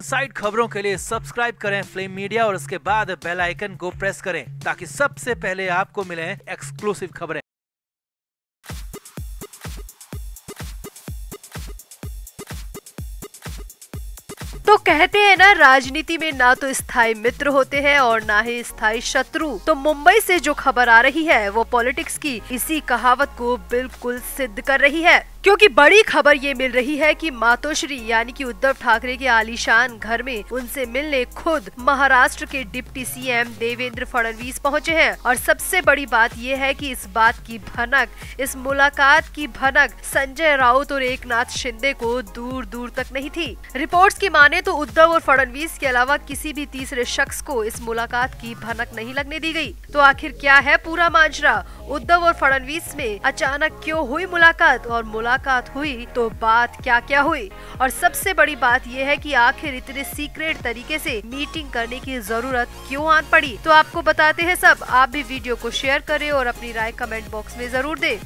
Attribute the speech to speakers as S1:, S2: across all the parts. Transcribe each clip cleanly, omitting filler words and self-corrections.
S1: Side खबरों के लिए सब्सक्राइब करें फ्लेम मीडिया और उसके बाद बेल आइकन को प्रेस करें ताकि सबसे पहले आपको मिले एक्सक्लूसिव खबरें।
S2: तो कहते हैं ना, राजनीति में ना तो स्थायी मित्र होते हैं और ना ही स्थायी शत्रु। तो मुंबई से जो खबर आ रही है वो पॉलिटिक्स की इसी कहावत को बिल्कुल सिद्ध कर रही है, क्योंकि बड़ी खबर ये मिल रही है कि मातोश्री यानी कि उद्धव ठाकरे के आलीशान घर में उनसे मिलने खुद महाराष्ट्र के डिप्टी सीएम देवेंद्र फडणवीस पहुंचे हैं। और सबसे बड़ी बात ये है कि इस बात की भनक, इस मुलाकात की भनक संजय राउत और एकनाथ शिंदे को दूर दूर तक नहीं थी। रिपोर्ट्स की माने तो उद्धव और फडणवीस के अलावा किसी भी तीसरे शख्स को इस मुलाकात की भनक नहीं लगने दी गई। तो आखिर क्या है पूरा माजरा? उद्धव और फडणवीस में अचानक क्यों हुई मुलाकात, और मुलाकात हुई तो बात क्या क्या हुई? और सबसे बड़ी बात यह है कि आखिर इतने सीक्रेट तरीके से मीटिंग करने की जरूरत क्यों आन पड़ी? तो आपको बताते हैं सब। आप भी वीडियो को शेयर करें और अपनी राय कमेंट बॉक्स में जरूर दें।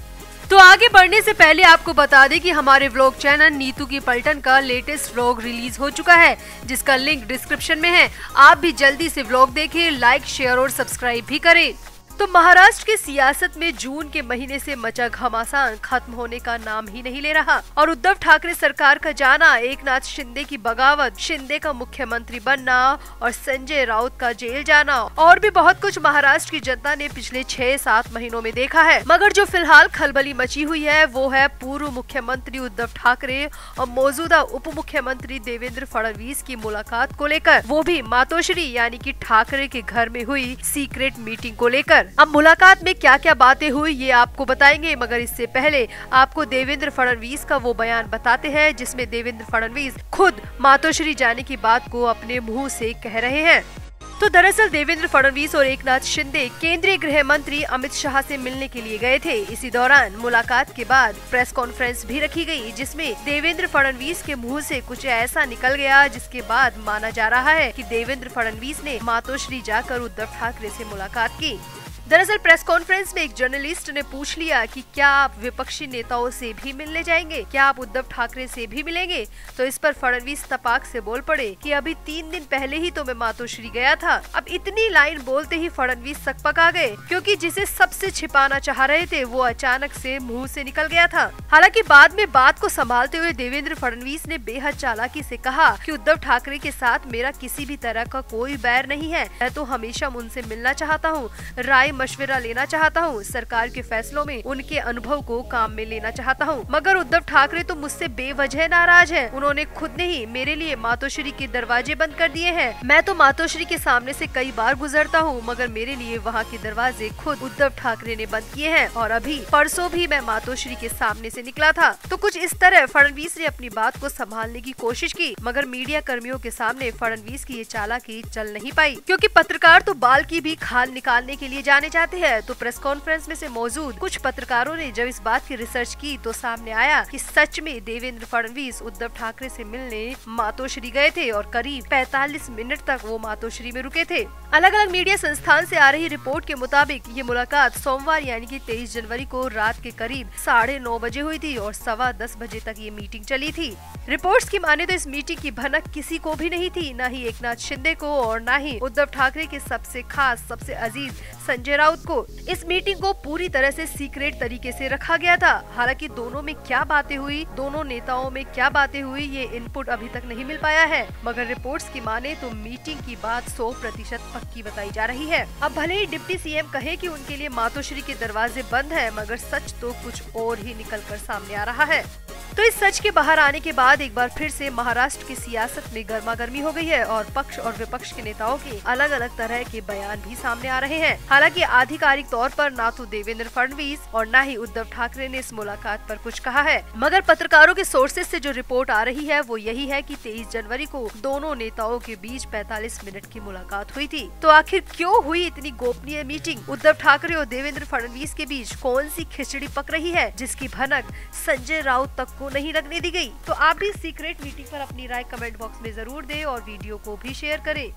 S2: तो आगे बढ़ने से पहले आपको बता दें कि हमारे व्लॉग चैनल नीतू की पलटन का लेटेस्ट व्लॉग रिलीज हो चुका है, जिसका लिंक डिस्क्रिप्शन में है। आप भी जल्दी से व्लॉग देखें, लाइक, शेयर और सब्सक्राइब भी करें। तो महाराष्ट्र की सियासत में जून के महीने से मचा घमासान खत्म होने का नाम ही नहीं ले रहा और उद्धव ठाकरे सरकार का जाना, एकनाथ शिंदे की बगावत, शिंदे का मुख्यमंत्री बनना और संजय राउत का जेल जाना और भी बहुत कुछ महाराष्ट्र की जनता ने पिछले 6-7 महीनों में देखा है। मगर जो फिलहाल खलबली मची हुई है वो है पूर्व मुख्यमंत्री उद्धव ठाकरे और मौजूदा उप मुख्यमंत्री देवेंद्र फडणवीस की मुलाकात को लेकर, वो भी मातोश्री यानी कि ठाकरे के घर में हुई सीक्रेट मीटिंग को लेकर। अब मुलाकात में क्या क्या बातें हुई ये आपको बताएंगे, मगर इससे पहले आपको देवेंद्र फडणवीस का वो बयान बताते हैं जिसमें देवेंद्र फडणवीस खुद मातोश्री जाने की बात को अपने मुंह से कह रहे हैं। तो दरअसल देवेंद्र फडणवीस और एकनाथ शिंदे केंद्रीय गृह मंत्री अमित शाह से मिलने के लिए गए थे। इसी दौरान मुलाकात के बाद प्रेस कॉन्फ्रेंस भी रखी गई, जिसमें देवेंद्र फडणवीस के मुंह से कुछ ऐसा निकल गया जिसके बाद माना जा रहा है कि देवेंद्र फडणवीस ने मातोश्री जाकर उद्धव ठाकरे से मुलाकात की। दरअसल प्रेस कॉन्फ्रेंस में एक जर्नलिस्ट ने पूछ लिया कि क्या आप विपक्षी नेताओं से भी मिलने जाएंगे, क्या आप उद्धव ठाकरे से भी मिलेंगे? तो इस पर फडणवीस तपाक से बोल पड़े कि अभी 3 दिन पहले ही तो मैं मातोश्री गया था। अब इतनी लाइन बोलते ही फडणवीस सकपक आ गए, क्योंकि जिसे सबसे छिपाना चाह रहे थे वो अचानक से मुंह से निकल गया था। हालांकि बाद में बात को संभालते हुए देवेंद्र फडणवीस ने बेहद चालाकी से कहा कि उद्धव ठाकरे के साथ मेरा किसी भी तरह का कोई बैर नहीं है, मैं तो हमेशा उनसे मिलना चाहता हूँ, राय मशवरा लेना चाहता हूँ, सरकार के फैसलों में उनके अनुभव को काम में लेना चाहता हूँ। मगर उद्धव ठाकरे तो मुझसे बेवजह नाराज हैं। उन्होंने खुद ने ही मेरे लिए मातोश्री के दरवाजे बंद कर दिए हैं। मैं तो मातोश्री के सामने से कई बार गुजरता हूँ, मगर मेरे लिए वहाँ के दरवाजे खुद उद्धव ठाकरे ने बंद किए हैं। और अभी परसों भी मैं मातोश्री के सामने से निकला था। तो कुछ इस तरह फडणवीस ने अपनी बात को संभालने की कोशिश की, मगर मीडिया कर्मियों के सामने फडणवीस की ये चालाकी चल नहीं पाई, क्योंकि पत्रकार तो बाल की भी खाल निकालने के लिए जाने चाहते हैं। तो प्रेस कॉन्फ्रेंस में से मौजूद कुछ पत्रकारों ने जब इस बात की रिसर्च की तो सामने आया कि सच में देवेंद्र फडणवीस उद्धव ठाकरे से मिलने मातोश्री गए थे और करीब 45 मिनट तक वो मातोश्री में रुके थे। अलग अलग मीडिया संस्थान से आ रही रिपोर्ट के मुताबिक ये मुलाकात सोमवार यानी कि 23 जनवरी को रात के करीब 9:30 बजे हुई थी और 10:15 बजे तक ये मीटिंग चली थी। रिपोर्ट्स की माने तो इस मीटिंग की भनक किसी को भी नहीं थी, न ही एकनाथ शिंदे को और न ही उद्धव ठाकरे के सबसे खास, सबसे अजीज संजय राउत को। इस मीटिंग को पूरी तरह से सीक्रेट तरीके से रखा गया था। हालांकि दोनों में क्या बातें हुई, दोनों नेताओं में क्या बातें हुई, ये इनपुट अभी तक नहीं मिल पाया है, मगर रिपोर्ट्स की माने तो मीटिंग की बात 100% पक्की बताई जा रही है। अब भले ही डिप्टी सीएम कहे कि उनके लिए मातोश्री के दरवाजे बंद है, मगर सच तो कुछ और ही निकल कर सामने आ रहा है। तो इस सच के बाहर आने के बाद एक बार फिर से महाराष्ट्र की सियासत में गर्मागर्मी हो गई है और पक्ष और विपक्ष के नेताओं के अलग अलग तरह के बयान भी सामने आ रहे हैं। हालांकि आधिकारिक तौर पर ना तो देवेंद्र फडणवीस और न ही उद्धव ठाकरे ने इस मुलाकात पर कुछ कहा है, मगर पत्रकारों के सोर्सेज से जो रिपोर्ट आ रही है वो यही है कि 23 जनवरी को दोनों नेताओं के बीच 45 मिनट की मुलाकात हुई थी। तो आखिर क्यों हुई इतनी गोपनीय मीटिंग? उद्धव ठाकरे और देवेंद्र फडणवीस के बीच कौन सी खिचड़ी पक रही है जिसकी भनक संजय राउत तक को नहीं लगने दी गई? तो आप भी सीक्रेट मीटिंग पर अपनी राय कमेंट बॉक्स में जरूर दें और वीडियो को भी शेयर करें।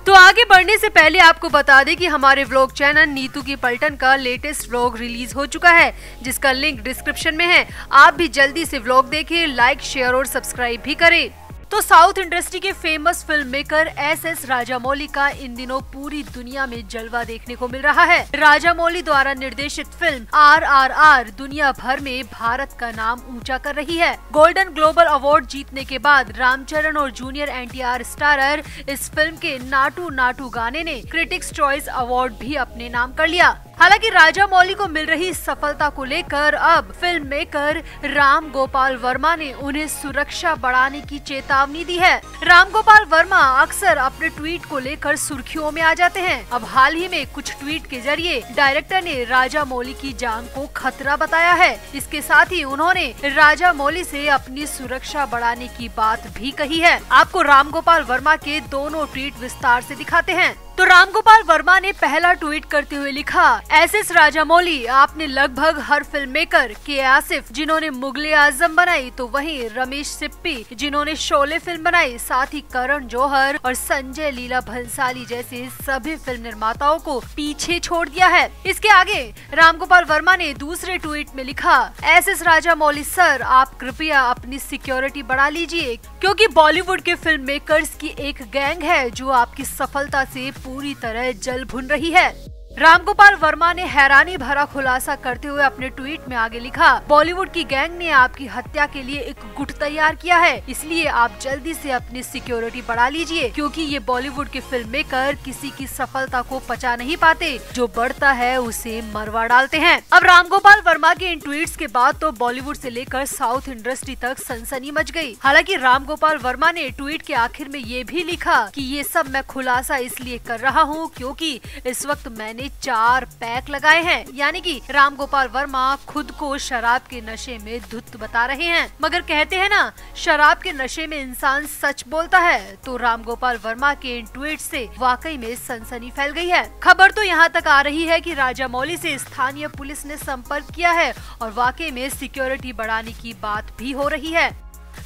S2: तो आगे बढ़ने से पहले आपको बता दें कि हमारे व्लॉग चैनल नीतू की पलटन का लेटेस्ट व्लॉग रिलीज हो चुका है, जिसका लिंक डिस्क्रिप्शन में है। आप भी जल्दी से व्लॉग देखें, लाइक, शेयर और सब्सक्राइब भी करें। तो साउथ इंडस्ट्री के famous film maker S Rajamouli का इन दिनों पूरी दुनिया में जलवा देखने को मिल रहा है। राजामौली द्वारा निर्देशित फिल्म RRR दुनिया भर में भारत का नाम ऊंचा कर रही है। गोल्डन ग्लोबल अवार्ड जीतने के बाद रामचरण और जूनियर NTR स्टारर इस फिल्म के नाटू नाटू गाने ने क्रिटिक्स चॉइस अवार्ड भी अपने नाम कर लिया। हालांकि राजामौली को मिल रही सफलता को लेकर अब फिल्म मेकर राम गोपाल वर्मा ने उन्हें सुरक्षा बढ़ाने की चेतावनी दी है। राम गोपाल वर्मा अक्सर अपने ट्वीट को लेकर सुर्खियों में आ जाते हैं। अब हाल ही में कुछ ट्वीट के जरिए डायरेक्टर ने राजामौली की जान को खतरा बताया है। इसके साथ ही उन्होंने राजामौली से अपनी सुरक्षा बढ़ाने की बात भी कही है। आपको राम गोपाल वर्मा के दोनों ट्वीट विस्तार से दिखाते हैं। तो राम गोपाल वर्मा ने पहला ट्वीट करते हुए लिखा, एस राजामौली, आपने लगभग हर फिल्म मेकर के आसिफ जिन्होंने मुगले आजम बनाई, तो वहीं रमेश सिप्पी जिन्होंने शोले फिल्म बनाई, साथ ही करण जौहर और संजय लीला भंसाली जैसे सभी फिल्म निर्माताओं को पीछे छोड़ दिया है। इसके आगे राम गोपाल वर्मा ने दूसरे ट्वीट में लिखा, एस राजामौली सर, आप कृपया अपनी सिक्योरिटी बढ़ा लीजिए, क्योंकि बॉलीवुड के फिल्म मेकर्स की एक गैंग है जो आपकी सफलता से पूरी तरह जल भुन रही है। राम गोपाल वर्मा ने हैरानी भरा खुलासा करते हुए अपने ट्वीट में आगे लिखा, बॉलीवुड की गैंग ने आपकी हत्या के लिए एक गुट तैयार किया है, इसलिए आप जल्दी से अपनी सिक्योरिटी बढ़ा लीजिए, क्योंकि ये बॉलीवुड के फिल्म मेकर किसी की सफलता को पचा नहीं पाते, जो बढ़ता है उसे मरवा डालते हैं। अब राम गोपाल वर्मा के इन ट्वीट्स के बाद तो बॉलीवुड से लेकर साउथ इंडस्ट्री तक सनसनी मच गई। हालांकि राम गोपाल वर्मा ने ट्वीट के आखिर में ये भी लिखा कि ये सब मैं खुलासा इसलिए कर रहा हूँ क्योंकि इस वक्त मैंने 4 पैक लगाए हैं। यानी कि राम गोपाल वर्मा खुद को शराब के नशे में धुत बता रहे हैं। मगर कहते हैं ना, शराब के नशे में इंसान सच बोलता है। तो राम गोपाल वर्मा के इन ट्वीट से वाकई में सनसनी फैल गई है। खबर तो यहाँ तक आ रही है कि राजामौली से स्थानीय पुलिस ने संपर्क किया है और वाकई में सिक्योरिटी बढ़ाने की बात भी हो रही है।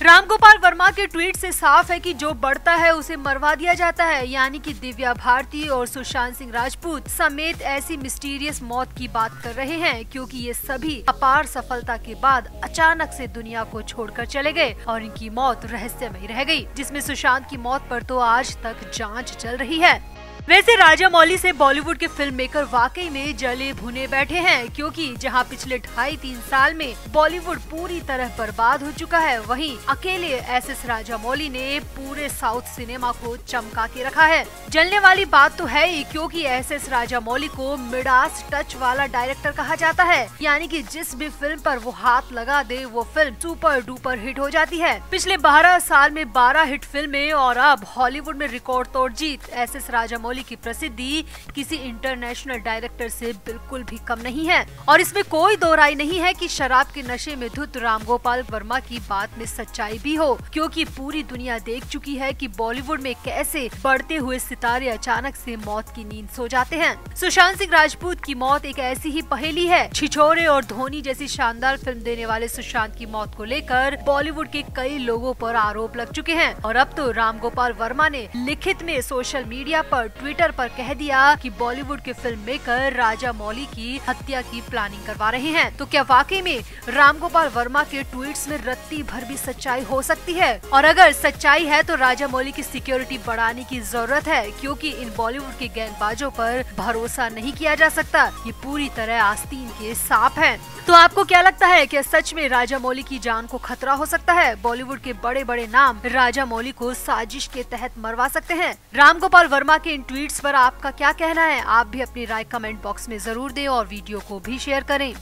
S2: राम गोपाल वर्मा के ट्वीट से साफ है कि जो बढ़ता है उसे मरवा दिया जाता है। यानी कि दिव्या भारती और सुशांत सिंह राजपूत समेत ऐसी मिस्टीरियस मौत की बात कर रहे हैं, क्योंकि ये सभी अपार सफलता के बाद अचानक से दुनिया को छोड़कर चले गए और इनकी मौत रहस्यमयी रह गई, जिसमें सुशांत की मौत पर तो आज तक जांच चल रही है। वैसे राजामौली से बॉलीवुड के फिल्म मेकर वाकई में जले भुने बैठे हैं, क्योंकि जहां पिछले 2.5-3 साल में बॉलीवुड पूरी तरह बर्बाद हो चुका है, वहीं अकेले एस राजामौली ने पूरे साउथ सिनेमा को चमका के रखा है। जलने वाली बात तो है ही, क्योंकि एस राजामौली को मिडास टच वाला डायरेक्टर कहा जाता है। यानी कि जिस भी फिल्म पर वो हाथ लगा दे वो फिल्म सुपर डुपर हिट हो जाती है। पिछले 12 साल में 12 हिट फिल्में और अब हॉलीवुड में रिकॉर्ड तोड़ जीत। एस राजामौली की प्रसिद्धि किसी इंटरनेशनल डायरेक्टर से बिल्कुल भी कम नहीं है और इसमें कोई दो राय नहीं है कि शराब के नशे में धुत राम गोपाल वर्मा की बात में सच्चाई भी हो, क्योंकि पूरी दुनिया देख चुकी है कि बॉलीवुड में कैसे बढ़ते हुए सितारे अचानक से मौत की नींद सो जाते हैं। सुशांत सिंह राजपूत की मौत एक ऐसी ही पहेली है। छिछोरे और धोनी जैसी शानदार फिल्म देने वाले सुशांत की मौत को लेकर बॉलीवुड के कई लोगों पर आरोप लग चुके हैं और अब तो राम गोपाल वर्मा ने लिखित में सोशल मीडिया पर ट्विटर पर कह दिया कि बॉलीवुड के फिल्म मेकर राजामौली की हत्या की प्लानिंग करवा रहे हैं। तो क्या वाकई में राम गोपाल वर्मा के ट्वीट्स में रत्ती भर भी सच्चाई हो सकती है? और अगर सच्चाई है तो राजामौली की सिक्योरिटी बढ़ाने की जरूरत है, क्योंकि इन बॉलीवुड के गैंगबाजों पर भरोसा नहीं किया जा सकता। ये पूरी तरह आस्तीन के सांप हैं। तो आपको क्या लगता है, क्या सच में राजामौली की जान को खतरा हो सकता है? बॉलीवुड के बड़े बड़े नाम राजामौली को साजिश के तहत मरवा सकते हैं। राम गोपाल वर्मा के इन ट्वीट्स पर आपका क्या कहना है? आप भी अपनी राय कमेंट बॉक्स में जरूर दें और वीडियो को भी शेयर करें।